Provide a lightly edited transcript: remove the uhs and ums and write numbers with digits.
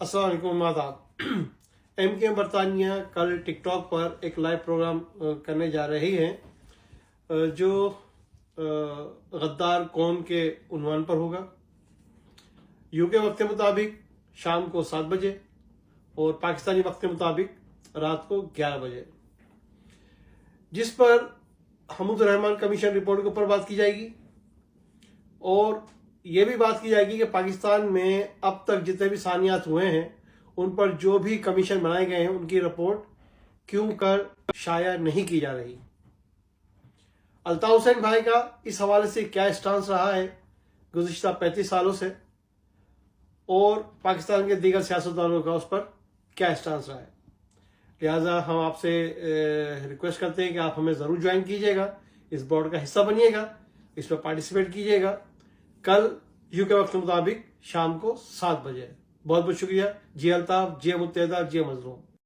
अस्सलाम वालेकुम, आदाब। MKM बरतानिया कल टिकटॉक पर एक लाइव प्रोग्राम करने जा रही हैं जो गद्दार कौन के उन्वान पर होगा। यूके वक्त के मुताबिक शाम को 7 बजे और पाकिस्तानी वक्त के मुताबिक रात को 11 बजे, जिस पर हमूद रहमान कमीशन रिपोर्ट के ऊपर बात की जाएगी और ये भी बात की जाएगी कि पाकिस्तान में अब तक जितने भी सानियात हुए हैं उन पर जो भी कमीशन बनाए गए हैं उनकी रिपोर्ट क्यों कर शाया नहीं की जा रही। अल्ताफ हुसैन भाई का इस हवाले से क्या स्टांस रहा है गुज़िश्ता 35 सालों से, और पाकिस्तान के दीगर सियासतदानों का उस पर क्या स्टांस रहा है। लिहाजा हम आपसे रिक्वेस्ट करते हैं कि आप हमें ज़रूर ज्वाइन कीजिएगा, इस बोर्ड का हिस्सा बनिएगा, इस पर पार्टिसिपेट कीजिएगा। कल यूके वक्त के मुताबिक शाम को 7 बजे। बहुत बहुत शुक्रिया। जी अल्ताफ, जी मुत्तहदा, जी मजलूम।